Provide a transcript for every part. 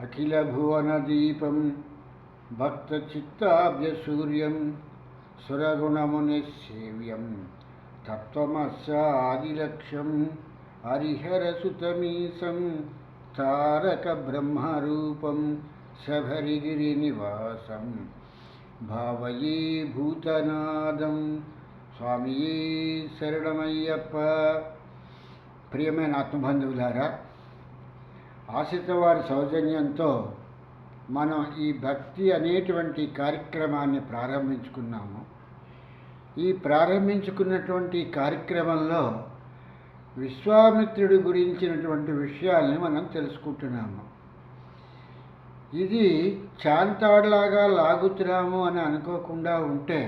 అఖిలభువనదీపం భక్తచిత్తాబ్జసూర్యం సురగుణమునిసేవ్యం తత్వమస్యాదిలక్ష్యం హరిహరసుతమీశం తారక బ్రహ్మరూపం శబరిగిరినివాసం భావయే భూతనాదం. స్వామియే శరణమయ్యప్ప. ప్రియమైన ఆత్మబంధువులారా, ఆశ్రిత వారి సౌజన్యంతో మనం ఈ భక్తి అనేటువంటి కార్యక్రమాన్ని ప్రారంభించుకున్నాము. ఈ ప్రారంభించుకున్నటువంటి కార్యక్రమంలో విశ్వామిత్రుడి గురించినటువంటి విషయాల్ని మనం తెలుసుకుంటున్నాము. ఇది చాంతాడులాగా లాగుతున్నాము అని అనుకోకుండా ఉంటే,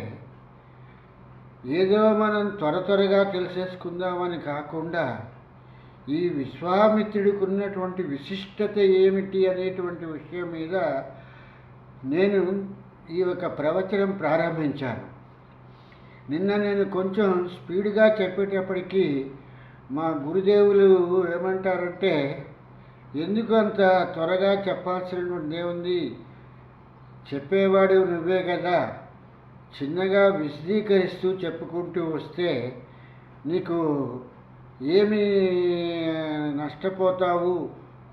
ఏదో మనం త్వరగా తెలిసేసుకుందామని కాకుండా ఈ విశ్వామిత్రుడికి ఉన్నటువంటి విశిష్టత ఏమిటి అనేటువంటి విషయం మీద నేను ఈ యొక్క ప్రవచనం ప్రారంభించాను. నిన్న నేను కొంచెం స్పీడ్గా చెప్పేటప్పటికీ మా గురుదేవులు ఏమంటారంటే, ఎందుకు అంత త్వరగా చెప్పాల్సినటువంటి ఏముంది, చెప్పేవాడు నువ్వే కదా, చిన్నగా విశదీకరిస్తూ చెప్పుకుంటూ వస్తే నీకు ఏమి నష్టపోతావు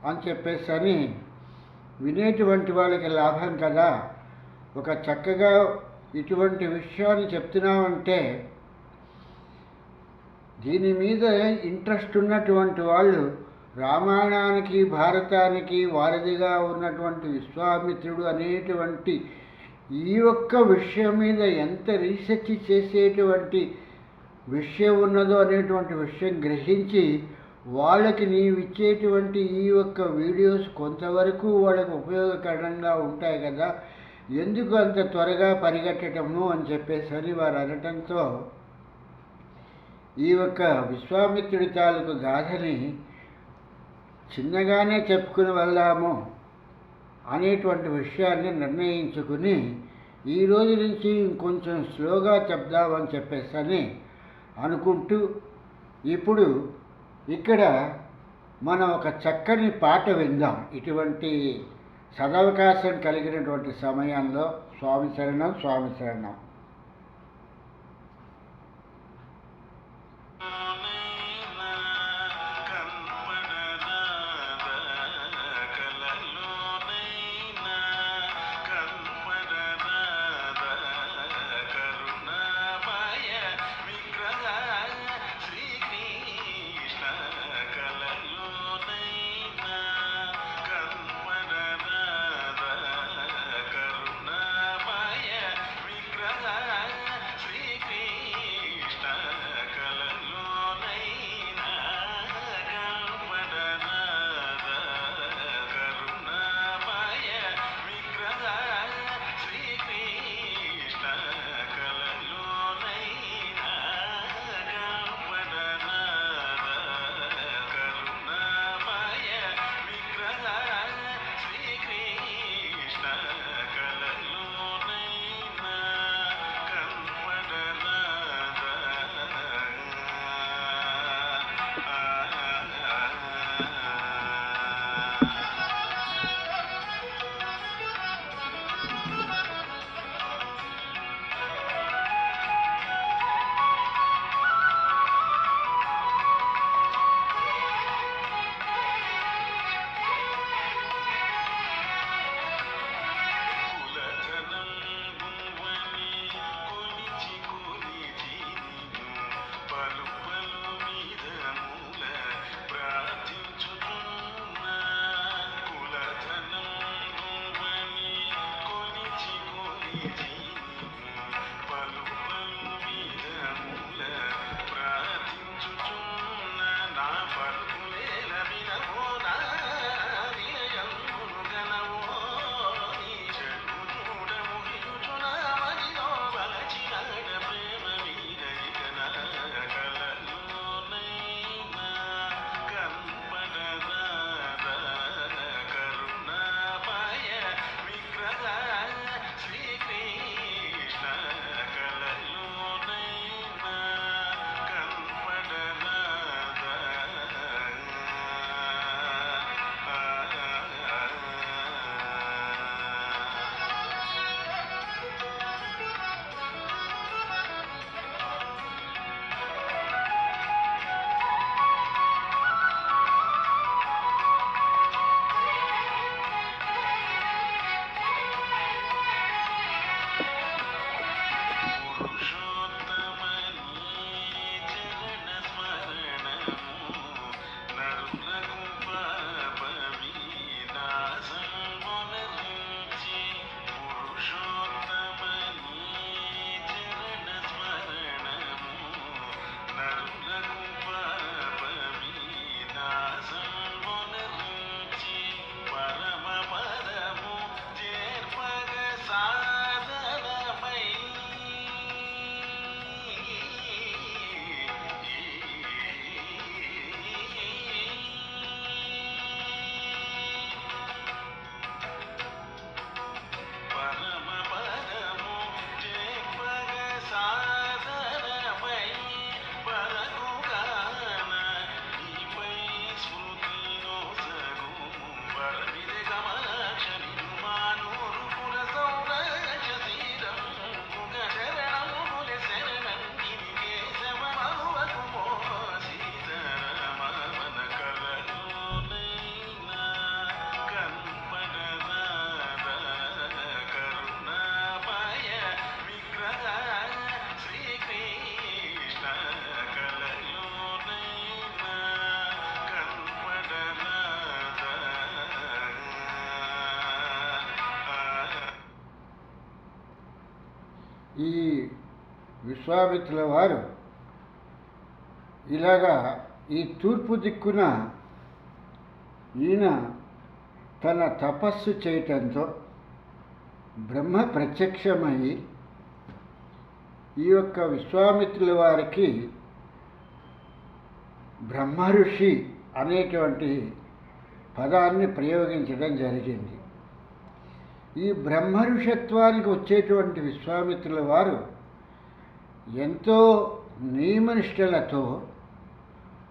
అని చెప్పేసి వినేటువంటి వాళ్ళకి లాభం కదా, ఒక చక్కగా ఇటువంటి విషయాన్ని చెప్తున్నామంటే దీని మీద ఇంట్రెస్ట్ ఉన్నటువంటి వాళ్ళు రామాయణానికి భారతానికి వారధిగా ఉన్నటువంటి విశ్వామిత్రుడు అనేటువంటి ఈ ఒక్క విషయం మీద ఎంత రీసెర్చ్ చేసేటువంటి విషయం ఉన్నదో అనేటువంటి విషయం గ్రహించి వాళ్ళకి నీవిచ్చేటువంటి ఈ ఒక్క వీడియోస్ కొంతవరకు వాళ్ళకు ఉపయోగకరంగా ఉంటాయి కదా, ఎందుకు అంత త్వరగా పరిగెట్టడము అని చెప్పేసి వారు అనటంతో ఈ ఒక్క విశ్వామిత్రుడి తాలూకు గాథని చిన్నగానే చెప్పుకుని వెళ్దాము అనేటువంటి విషయాన్ని నిర్ణయించుకుని ఈ రోజు నుంచి ఇంకొంచెం స్లోగా చెప్దామని చెప్పేసి అనుకుంటూ, ఇప్పుడు ఇక్కడ మనం ఒక చక్కని పాట విందాం. ఇటువంటి సదవకాశం కలిగినటువంటి సమయంలో స్వామి శరణం, స్వామి శరణం. శ్రీకృష్ణ ఈ విశ్వామిత్రుల వారు ఇలాగా ఈ తూర్పు దిక్కున ఈయన తన తపస్సు చేయటంతో బ్రహ్మ ప్రత్యక్షమయ్యి ఈ యొక్క విశ్వామిత్రుల వారికి బ్రహ్మ ఋషి అనేటువంటి పదాన్ని ప్రయోగించడం జరిగింది. ఈ బ్రహ్మ ఋషత్వానికి వచ్చేటువంటి విశ్వామిత్రుల వారు ఎంతో నియమనిష్టలతో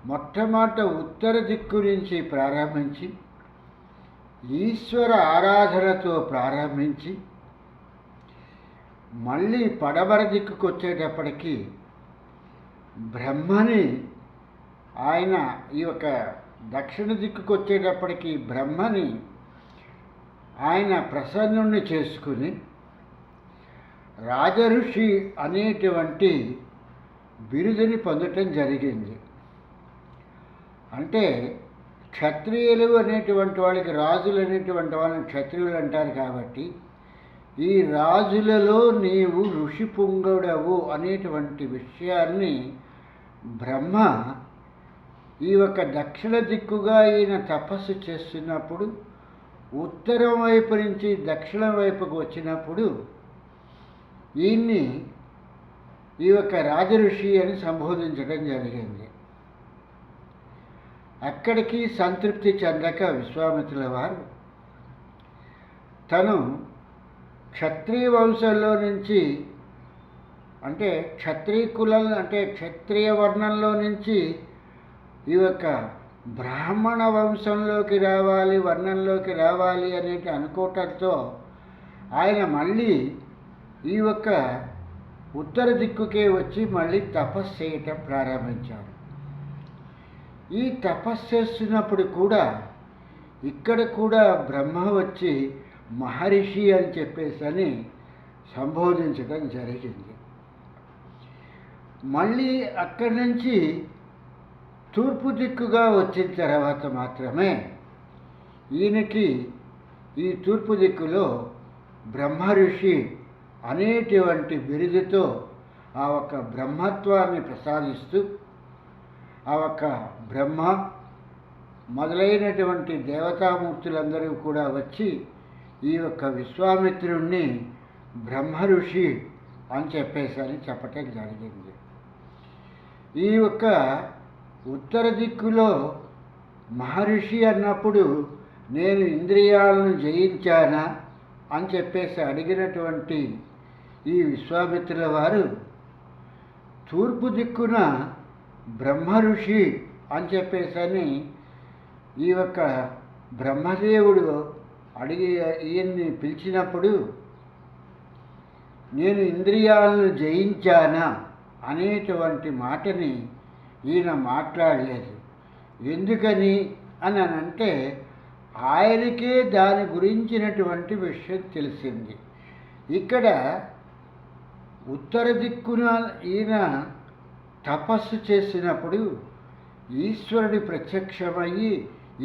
మొట్టమొదట ఉత్తర దిక్కు నుంచి ప్రారంభించి ఈశ్వర ఆరాధనతో ప్రారంభించి మళ్ళీ పడమర దిక్కుకు వచ్చేటప్పటికి బ్రహ్మని ఆయన ఈ యొక్క దక్షిణ దిక్కుకు వచ్చేటప్పటికి బ్రహ్మని ఆయన ప్రసన్నుణ్ణి చేసుకుని రాజఋషి అనేటువంటి బిరుదుని పొందటం జరిగింది. అంటే క్షత్రియులు అనేటువంటి వాళ్ళకి, రాజులు అనేటువంటి వాళ్ళని క్షత్రియులు అంటారు కాబట్టి ఈ రాజులలో నీవు ఋషి పుంగవుడవు అనేటువంటి విషయాన్ని బ్రహ్మ ఈ యొక్క దక్షిణ దిక్కుగా ఈయన తపస్సు చేస్తున్నప్పుడు ఉత్తరం వైపు నుంచి దక్షిణం వైపుకు వచ్చినప్పుడు ఈయన్ని ఈ యొక్క రాజఋషి అని సంబోధించడం జరిగింది. అక్కడికి సంతృప్తి చెందక విశ్వామిత్రుల వారు తను క్షత్రియ వంశంలో నుంచి, అంటే క్షత్రియ కులం, అంటే క్షత్రియ వర్ణంలో నుంచి ఈ యొక్క బ్రాహ్మణ వంశంలోకి రావాలి, వర్ణంలోకి రావాలి అనేది అనుకోవటంతో ఆయన మళ్ళీ ఈ యొక్క ఉత్తర దిక్కుకే వచ్చి మళ్ళీ తపస్సు చేయటం ప్రారంభించారు. ఈ తపస్సు చేస్తున్నప్పుడు కూడా ఇక్కడ కూడా బ్రహ్మ వచ్చి మహర్షి అని చెప్పేసి సంబోధించడం జరిగింది. మళ్ళీ అక్కడి నుంచి తూర్పు దిక్కుగా వచ్చిన తర్వాత మాత్రమే ఈయనకి ఈ తూర్పు దిక్కులో బ్రహ్మ ఋషి అనేటువంటి బిరుదుతో ఆ ఒక్క బ్రహ్మత్వాన్ని ప్రసాదిస్తూ ఆ ఒక్క బ్రహ్మ మొదలైనటువంటి దేవతామూర్తులందరూ కూడా వచ్చి ఈ యొక్క విశ్వామిత్రుణ్ణి బ్రహ్మ ఋషి అని చెప్పేసి చెప్పటం జరిగింది. ఈ యొక్క ఉత్తర దిక్కులో మహర్షి అన్నప్పుడు నేను ఇంద్రియాలను జయించానా అని చెప్పేసి అడిగినటువంటి ఈ విశ్వామిత్రుల వారు తూర్పు దిక్కున బ్రహ్మ ఋషి అని చెప్పేసి ఈ యొక్క బ్రహ్మదేవుడు అడిగి ఈయన్ని పిలిచినప్పుడు నేను ఇంద్రియాలను జయించానా అనేటువంటి మాటని ఈయన మాట్లాడలేదు. ఎందుకని అని అంటే ఆయనకే దాని గురించినటువంటి విషయం తెలిసింది. ఇక్కడ ఉత్తర దిక్కున ఈయన తపస్సు చేసినప్పుడు ఈశ్వరుడి ప్రత్యక్షమయ్యి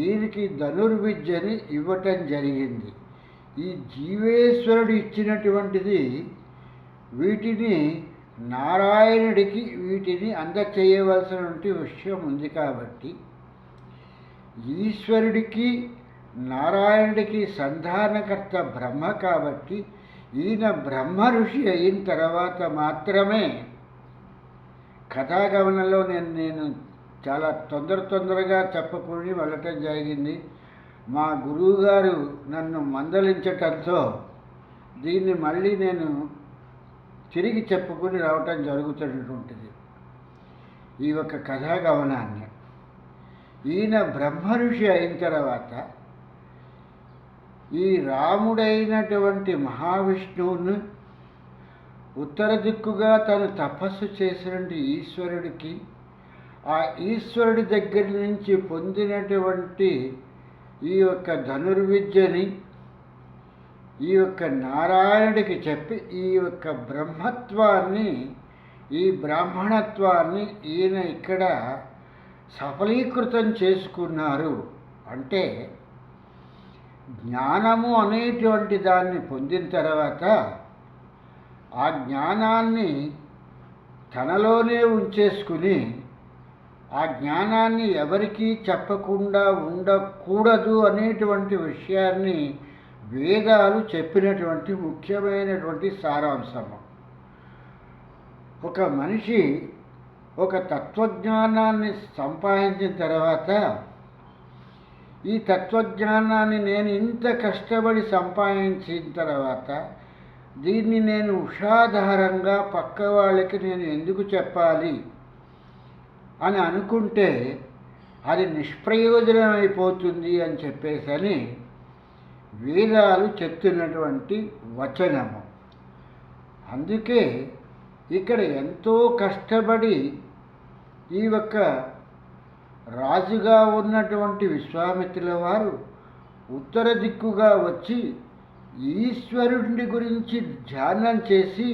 ఈయనకి ధనుర్విద్యని ఇవ్వటం జరిగింది. ఈ జీవేశ్వరుడు ఇచ్చినటువంటిది వీటిని నారాయణుడికి వీటిని అందచేయవలసినటువంటి విషయం ఉంది కాబట్టి ఈశ్వరుడికి నారాయణుడికి సంధానకర్త బ్రహ్మ కాబట్టి ఈయన బ్రహ్మ ఋషి అయిన తర్వాత మాత్రమే కథాగమనంలో నేను చాలా తొందరగా చెప్పకుని వెళ్ళటం జరిగింది. మా గురువుగారు నన్ను మందలించటంతో దీన్ని మళ్ళీ నేను తిరిగి చెప్పుకుని రావటం జరుగుతున్నటువంటిది. ఈ యొక్క కథాగమనాన్ని ఈయన బ్రహ్మ ఋషి అయిన తర్వాత ఈ రాముడైనటువంటి మహావిష్ణువును ఉత్తర దిక్కుగా తను తపస్సు చేసినటువంటి ఈశ్వరుడికి, ఆ ఈశ్వరుడి దగ్గర నుంచి పొందినటువంటి ఈ యొక్క ధనుర్విద్యని ఈ యొక్క నారాయణుడికి చెప్పి ఈ యొక్క బ్రహ్మత్వాన్ని, ఈ బ్రాహ్మణత్వాన్ని ఈయన ఇక్కడ సఫలీకృతం చేసుకున్నారు. అంటే జ్ఞానము అనేటువంటి దాన్ని పొందిన తర్వాత ఆ జ్ఞానాన్ని తనలోనే ఉంచేసుకుని ఆ జ్ఞానాన్ని ఎవరికీ చెప్పకుండా ఉండకూడదు అనేటువంటి విషయాన్ని వేదాలు చెప్పినటువంటి ముఖ్యమైనటువంటి సారాంశము. ఒక మనిషి ఒక తత్వజ్ఞానాన్ని సంపాదించిన తర్వాత ఈ తత్వజ్ఞానాన్ని నేను ఇంత కష్టపడి సంపాదించిన తర్వాత దీన్ని నేను ఉషాధారంగా పక్క వాళ్ళకి నేను ఎందుకు చెప్పాలి అని అనుకుంటే అది నిష్ప్రయోజనం అయిపోతుంది అని చెప్పేసని వేదాలు చెప్తున్నటువంటి వచనము. అందుకే ఇక్కడ ఎంతో కష్టపడి ఈ యొక్క రాజుగా ఉన్నటువంటి విశ్వామిత్రుల వారు ఉత్తర దిక్కుగా వచ్చి ఈశ్వరుడి గురించి ధ్యానం చేసి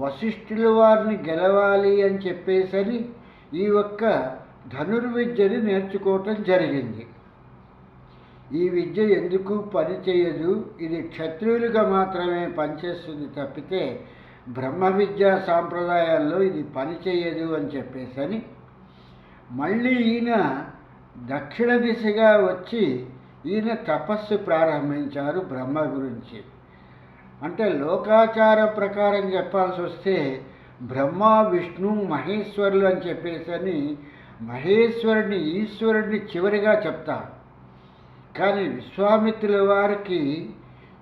వశిష్ఠుల వారిని గెలవాలి అని చెప్పేసని ఈ యొక్క ధనుర్విద్యని నేర్చుకోవటం జరిగింది. ఈ విద్య ఎందుకు పనిచేయదు, ఇది క్షత్రియులుగా మాత్రమే పనిచేస్తుంది తప్పితే బ్రహ్మ విద్యా సాంప్రదాయాల్లో ఇది పనిచేయదు అని చెప్పేసని మళ్ళీ ఈయన దక్షిణ దిశగా వచ్చి ఈయన తపస్సు ప్రారంభించారు బ్రహ్మ గురించి. అంటే లోకాచార ప్రకారం చెప్పాల్సి వస్తే బ్రహ్మ విష్ణు మహేశ్వరులు అని చెప్పేసని మహేశ్వరుడిని ఈశ్వరుడిని చివరిగా చెప్తారు. కానీ విశ్వామిత్రుల వారికి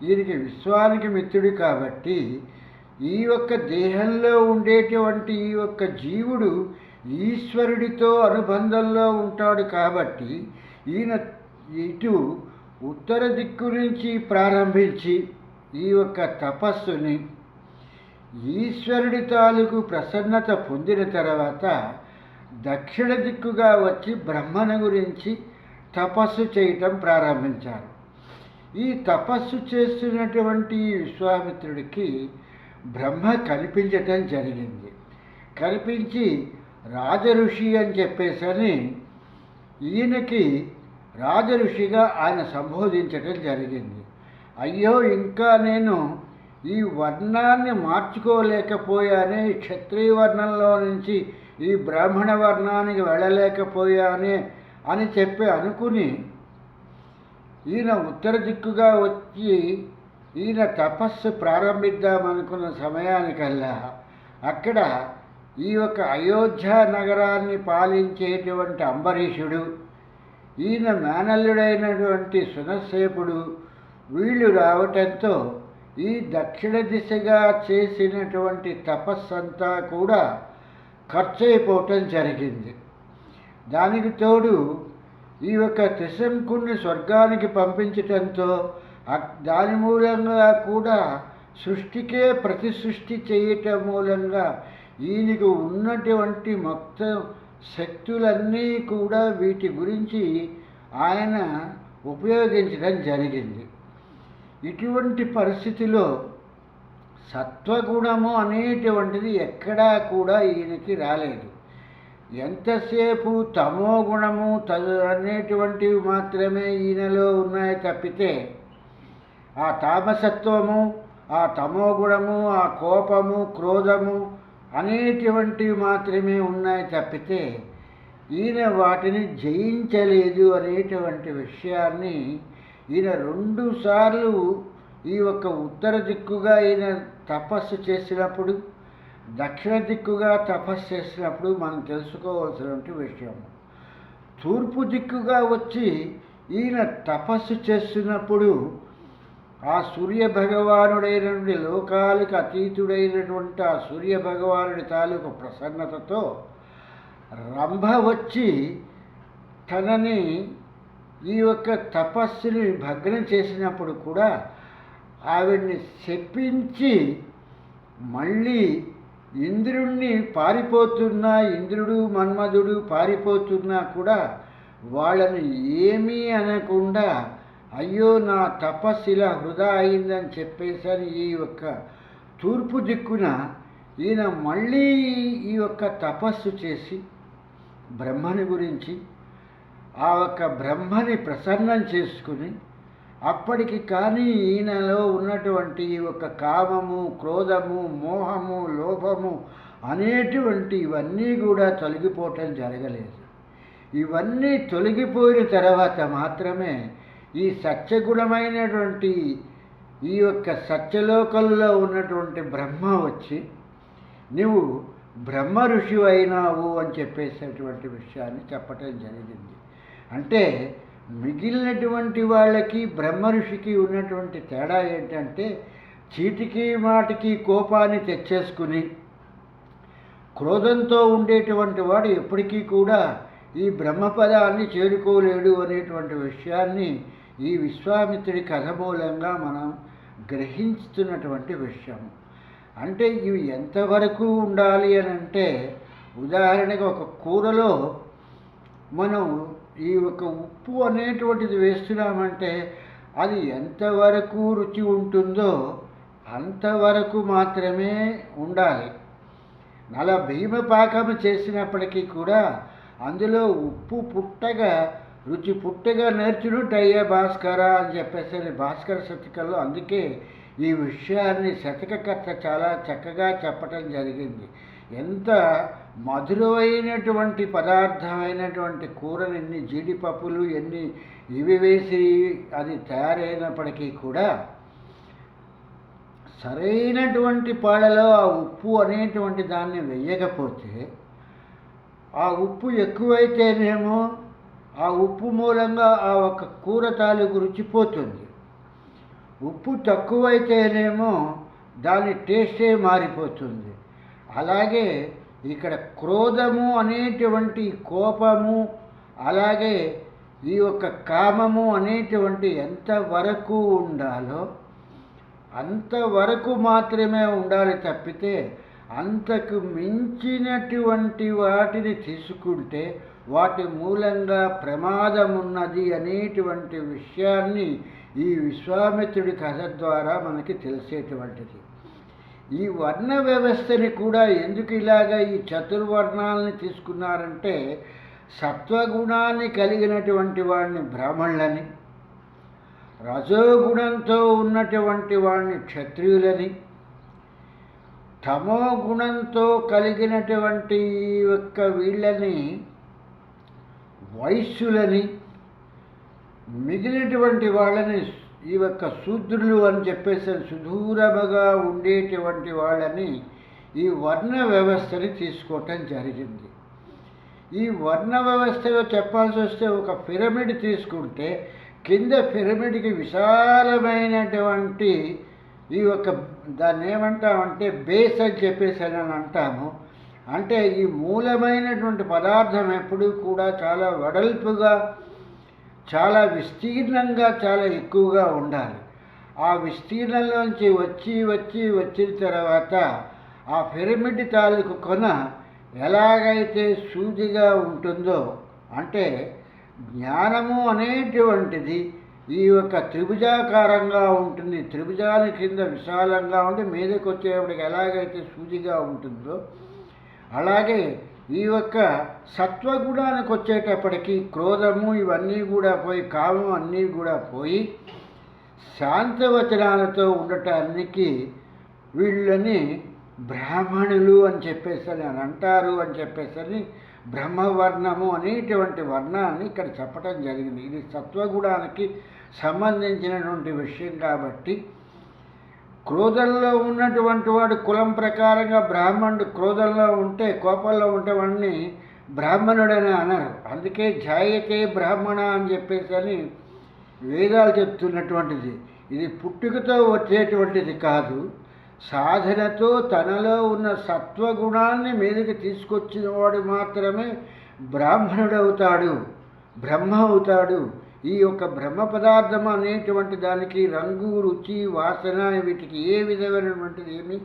ఈయనకి విశ్వానికి మిత్రుడు కాబట్టి ఈ యొక్క దేహంలో ఉండేటువంటి ఈ యొక్క జీవుడు ఈశ్వరుడితో అనుబంధంలో ఉంటాడు కాబట్టి ఈయన ఇటు ఉత్తర దిక్కు నుంచి ప్రారంభించి ఈ యొక్క తపస్సుని ఈశ్వరుడి తాలూకు ప్రసన్నత పొందిన తర్వాత దక్షిణ దిక్కుగా వచ్చి బ్రహ్మను గురించి తపస్సు చేయటం ప్రారంభించారు. ఈ తపస్సు చేస్తున్నటువంటి విశ్వామిత్రుడికి బ్రహ్మ కనిపించటం జరిగింది. కనిపించి రాజఋషి అని చెప్పేసని ఈయనకి రాజఋషిగా ఆయన సంబోధించటం జరిగింది. అయ్యో, ఇంకా నేను ఈ వర్ణాన్ని మార్చుకోలేకపోయానే, ఈ క్షత్రియ వర్ణంలో నుంచి ఈ బ్రాహ్మణ వర్ణానికి వెళ్ళలేకపోయానే అని చెప్పి అనుకుని ఈయన ఉత్తర దిక్కుగా వచ్చి ఈయన తపస్సు ప్రారంభిద్దామనుకున్న సమయానికల్లా అక్కడ ఈ యొక్క అయోధ్య నగరాన్ని పాలించేటువంటి అంబరీషుడు, ఈయన మేనల్లుడైనటువంటి సునస్సేపుడు వీళ్ళు రావటంతో ఈ దక్షిణ దిశగా చేసినటువంటి తపస్సంతా కూడా ఖర్చు అయిపోవటం జరిగింది. దానికి తోడు ఈ యొక్క త్రిశంకుని స్వర్గానికి పంపించటంతో దాని మూలంగా కూడా సృష్టికే ప్రతి సృష్టి చేయటం మూలంగా ఈయనకు ఉన్నటువంటి మొత్తం శక్తులన్నీ కూడా వీటి గురించి ఆయన ఉపయోగించడం జరిగింది. ఇటువంటి పరిస్థితిలో సత్వగుణము అనేటువంటిది ఎక్కడా కూడా ఈయనకి రాలేదు. ఎంతసేపు తమో గుణము అనేటువంటివి మాత్రమే ఈయనలో ఉన్నాయి తప్పితే ఆ తామసత్వము, ఆ తమో గుణము, ఆ కోపము, క్రోధము అనేటువంటివి మాత్రమే ఉన్నాయి తప్పితే ఈయన వాటిని జయించలేదు అనేటువంటి విషయాన్ని ఈయన 2 సార్లు ఈ యొక్క ఉత్తర దిక్కుగా ఈయన తపస్సు చేసినప్పుడు, దక్షిణ దిక్కుగా తపస్సు చేసినప్పుడు మనం తెలుసుకోవాల్సినటువంటి విషయం. తూర్పు దిక్కుగా వచ్చి ఈయన తపస్సు చేస్తున్నప్పుడు ఆ సూర్య భగవానుడైనటువంటి లోకాలకు అతీతుడైనటువంటి ఆ సూర్య భగవానుడి తాలూకు ప్రసన్నతతో రంభ వచ్చి తనని ఈ యొక్క తపస్సుని భగ్నం చేసినప్పుడు కూడా ఆవిడ్ని శపించి మళ్ళీ ఇంద్రుణ్ణి పారిపోతున్నా, ఇంద్రుడు మన్మధుడు పారిపోతున్నా కూడా వాళ్ళని ఏమీ అనకుండా అయ్యో నా తపస్సు ఇలా వృధా అయిందని చెప్పేసరి ఈ యొక్క తూర్పు దిక్కున ఈయన మళ్ళీ ఈ యొక్క తపస్సు చేసి బ్రహ్మని గురించి ఆ యొక్క బ్రహ్మని ప్రసన్నం చేసుకుని అప్పటికి కానీ ఈయనలో ఉన్నటువంటి ఒక కామము, క్రోధము, మోహము, లోభము అనేటువంటి ఇవన్నీ కూడా తొలగిపోవటం జరగలేదు. ఇవన్నీ తొలగిపోయిన తర్వాత మాత్రమే ఈ సత్యగుణమైనటువంటి ఈ యొక్క సత్యలోకంలో ఉన్నటువంటి బ్రహ్మ వచ్చి నువ్వు బ్రహ్మ ఋషి అయినావు అని చెప్పేసేటువంటి విషయాన్ని చెప్పటం జరిగింది. అంటే మిగిలినటువంటి వాళ్ళకి బ్రహ్మ ఋషికి ఉన్నటువంటి తేడా ఏంటంటే చీటికి మాటికి కోపాన్ని తెచ్చేసుకుని క్రోధంతో ఉండేటువంటి వాడు ఎప్పటికీ కూడా ఈ బ్రహ్మపదాన్ని చేరుకోలేడు అనేటువంటి విషయాన్ని ఈ విశ్వామిత్రుడి కథ మూలంగా మనం గ్రహిస్తున్నటువంటి విషయం. అంటే ఇవి ఎంతవరకు ఉండాలి అని అంటే, ఉదాహరణగా ఒక కూరలో మనం ఈ ఒక ఉప్పు అనేటువంటిది వేస్తున్నామంటే అది ఎంతవరకు రుచి ఉంటుందో అంతవరకు మాత్రమే ఉండాలి. అలా బియ్యం పాకం చేసినప్పటికీ కూడా అందులో ఉప్పు పుట్టగా రుచి పుట్టగా నేర్చునుటయ్యే భాస్కర అని చెప్పేసి భాస్కర శతకంలో అందుకే ఈ విషయాన్ని శతకకర్త చాలా చక్కగా చెప్పటం జరిగింది. ఎంత మధురమైనటువంటి పదార్థమైనటువంటి కూరలు ఎన్ని జీడిపప్పులు ఎన్ని ఇవి వేసి అది తయారైనప్పటికీ కూడా సరైనటువంటి పాలలో ఆ ఉప్పు అనేటువంటి దాన్ని వెయ్యకపోతే ఆ ఉప్పు ఎక్కువైతేనేమో ఆ ఉప్పు మూలంగా ఆ ఒక కూర తాలూకు రుచిపోతుంది. ఉప్పు తక్కువైతేనేమో దాని టేస్టే మారిపోతుంది. అలాగే ఇక్కడ క్రోధము అనేటువంటి కోపము, అలాగే ఈ యొక్క కామము అనేటువంటి ఎంతవరకు ఉండాలో అంతవరకు మాత్రమే ఉండాలి తప్పితే అంతకు మించినటువంటి వాటిని తీసుకుంటే వాటి మూలంగా ప్రమాదం ఉన్నది అనేటువంటి విషయాన్ని ఈ విశ్వామిత్రుడి కథ ద్వారా మనకి తెలిసేటువంటిది. ఈ వర్ణ వ్యవస్థని కూడా ఎందుకు ఇలాగా ఈ చతుర్వర్ణాలని తీసుకున్నారంటే సత్వగుణాన్ని కలిగినటువంటి వాడిని బ్రాహ్మణులని, రజోగుణంతో ఉన్నటువంటి వాడిని క్షత్రియులని, తమో గుణంతో కలిగినటువంటి యొక్క వీళ్ళని వైశ్యులని, మిగిలినటువంటి వాళ్ళని ఈ యొక్క శూద్రులు అని చెప్పేసి సుదూరముగా ఉండేటువంటి వాళ్ళని ఈ వర్ణ వ్యవస్థని తీసుకోవటం జరిగింది. ఈ వర్ణ వ్యవస్థలో చెప్పాల్సి వస్తే ఒక పిరమిడ్ తీసుకుంటే కింద పిరమిడ్కి విశాలమైనటువంటి ఈ యొక్క దాన్ని ఏమంటామంటే బేస్ అని చెప్పేసి అని అంటాము. అంటే ఈ మూలమైనటువంటి పదార్థం ఎప్పుడూ కూడా చాలా వెడల్పుగా, చాలా విస్తీర్ణంగా, చాలా ఎక్కువగా ఉండాలి. ఆ విస్తీర్ణంలోంచి వచ్చిన తర్వాత ఆ పిరమిడ్ తాలూకు కొన ఎలాగైతే సూదిగా ఉంటుందో, అంటే జ్ఞానము అనేటువంటిది ఈ యొక్క త్రిభుజాకారంగా ఉంటుంది. త్రిభుజాల కింద విశాలంగా ఉండి మీదకి వచ్చేప్పటికి ఎలాగైతే సూదిగా ఉంటుందో అలాగే ఈ యొక్క సత్వగుణానికి వచ్చేటప్పటికి క్రోధము ఇవన్నీ కూడా పోయి, కామం అన్నీ కూడా పోయి శాంతవచనాలతో ఉండటానికి వీళ్ళని బ్రాహ్మణులు అని చెప్పేసి అని అంటారు అని చెప్పేసి బ్రహ్మవర్ణము అనేటువంటి వర్ణాన్ని ఇక్కడ చెప్పటం జరిగింది. ఇది సత్వగుణానికి సంబంధించినటువంటి విషయం కాబట్టి క్రోధంలో ఉన్నటువంటి వాడు కులం ప్రకారంగా బ్రాహ్మణుడు క్రోధంలో ఉంటే, కోపంలో ఉంటే వాడిని బ్రాహ్మణుడని అనరు. అందుకే జాయతే బ్రాహ్మణ అని చెప్పేసి అని వేదాలు చెప్తున్నటువంటిది. ఇది పుట్టుకతో వచ్చేటువంటిది కాదు, సాధనతో తనలో ఉన్న సత్వగుణాన్ని మీదకి తీసుకొచ్చిన వాడు మాత్రమే బ్రాహ్మణుడవుతాడు, బ్రహ్మ అవుతాడు. ఈ యొక్క బ్రహ్మ పదార్థం అనేటువంటి దానికి రంగు, రుచి, వాసన వీటికి ఏ విధమైనటువంటిది ఏమీ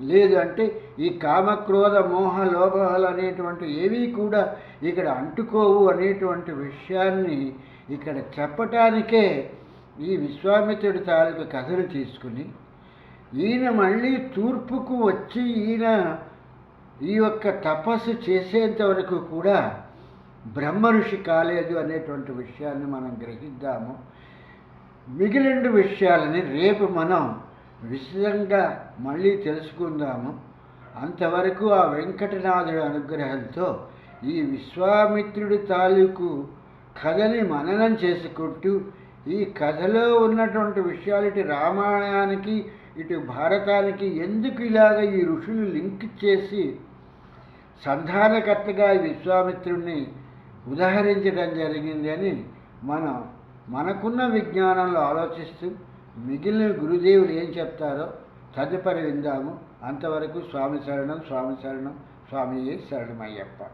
లేదు. అంటే ఈ కామక్రోధ మోహ లోభాలు అనేటువంటి ఏవి కూడా ఇక్కడ అంటుకోవు అనేటువంటి విషయాన్ని ఇక్కడ చెప్పటానికే ఈ విశ్వామిత్రుడి తాలూకు కథను తీసుకుని ఈయన మళ్ళీ తూర్పుకు వచ్చి ఈయన ఈ యొక్క తపస్సు చేసేంత వరకు కూడా బ్రహ్మ ఋషి కాలేదు అనేటువంటి విషయాన్ని మనం గ్రహిద్దాము. మిగిలిన విషయాలని రేపు మనం విశదంగా మళ్ళీ తెలుసుకుందాము. అంతవరకు ఆ వెంకటనాథుడి అనుగ్రహంతో ఈ విశ్వామిత్రుడి తాలూకు కథని మననం చేసుకుంటూ ఈ కథలో ఉన్నటువంటి విషయాలు ఇటు రామాయణానికి ఇటు భారతానికి ఎందుకు ఇలాగ ఈ ఋషులు లింక్ చేసి సంధానకర్తగా ఈ విశ్వామిత్రుడిని ఉదహరించడం జరిగింది అని మనకున్న విజ్ఞానంలో ఆలోచిస్తూ మిగిలిన గురుదేవులు ఏం చెప్తారో తదుపరి విందాము. అంతవరకు స్వామి శరణం, స్వామి శరణం, స్వామియే శరణమయ్యప్ప.